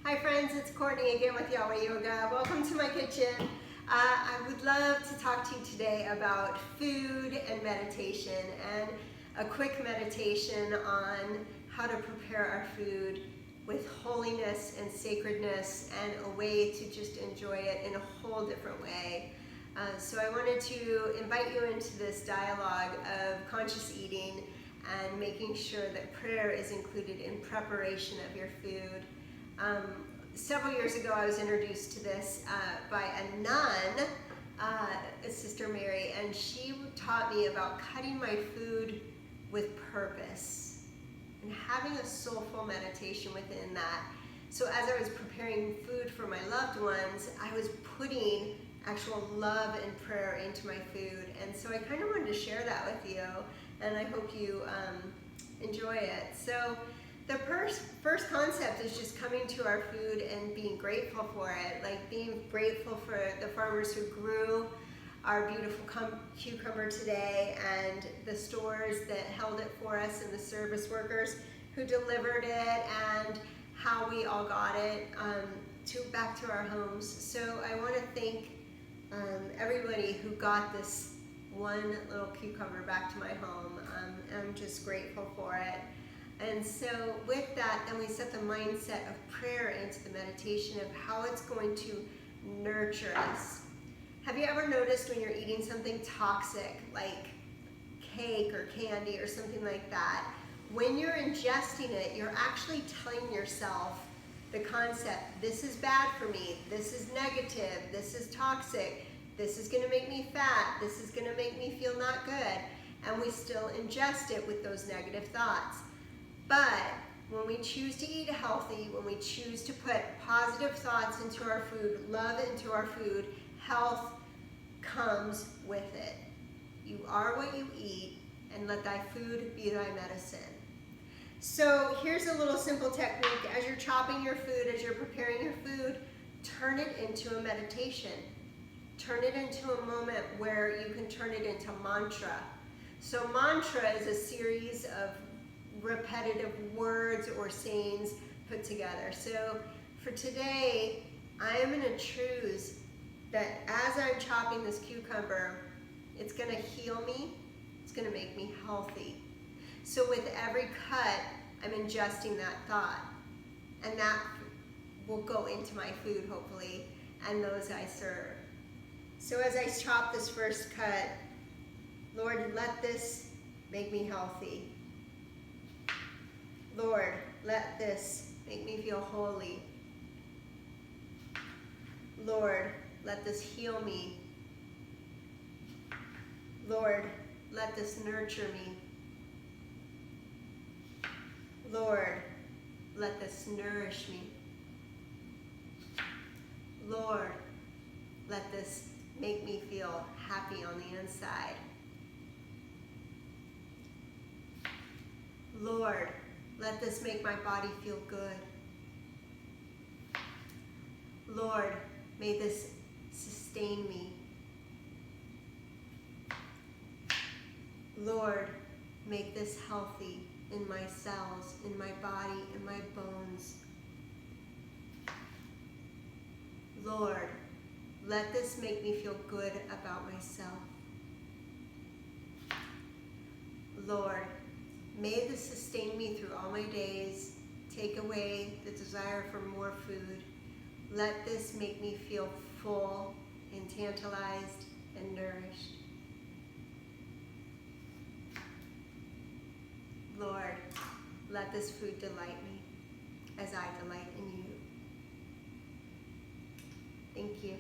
Hi friends, it's Courtney again with Yahweh Yoga. Welcome to my kitchen. I would love to talk to you today about food and meditation, and a quick meditation on how to prepare our food with holiness and sacredness and a way to just enjoy it in a whole different way. So I wanted to invite you into this dialogue of conscious eating and making sure that prayer is included in preparation of your food. Several years ago I was introduced to this by a nun, Sister Mary, and she taught me about cutting my food with purpose and having a soulful meditation within that. So as I was preparing food for my loved ones, I was putting actual love and prayer into my food, and so I kind of wanted to share that with you, and I hope you enjoy it. So the first concept is just coming to our food and being grateful for it, like being grateful for the farmers who grew our beautiful cucumber today, and the stores that held it for us, and the service workers who delivered it, and how we all got it back to our homes. So I want to thank everybody who got this one little cucumber back to my home. I'm just grateful for it. And so with that, then we set the mindset of prayer into the meditation of how it's going to nurture us. Have you ever noticed when you're eating something toxic, like cake or candy or something like that, when you're ingesting it, you're actually telling yourself the concept, this is bad for me, this is negative, this is toxic, this is gonna make me fat, this is gonna make me feel not good, and we still ingest it with those negative thoughts. But when we choose to eat healthy, when we choose to put positive thoughts into our food, love into our food, health comes with it. You are what you eat, and let thy food be thy medicine. So here's a little simple technique. As you're chopping your food, as you're preparing your food, turn it into a meditation. Turn it into a moment where you can turn it into mantra. So mantra is a series of repetitive words or sayings put together. So for today, I am going to choose that as I'm chopping this cucumber, it's going to heal me, it's going to make me healthy. So with every cut, I'm ingesting that thought, and that will go into my food, hopefully, and those I serve. So as I chop this first cut, Lord, let this make me healthy. Lord, let this make me feel holy. Lord, let this heal me. Lord, let this nurture me. Lord, let this nourish me. Lord, let this make me feel happy on the inside. Lord, let this make my body feel good. Lord, may this sustain me. Lord, make this healthy in my cells, in my body, in my bones. Lord, let this make me feel good about myself. Lord, may this sustain me through all my days, take away the desire for more food. Let this make me feel full and tantalized and nourished. Lord, let this food delight me as I delight in you. Thank you.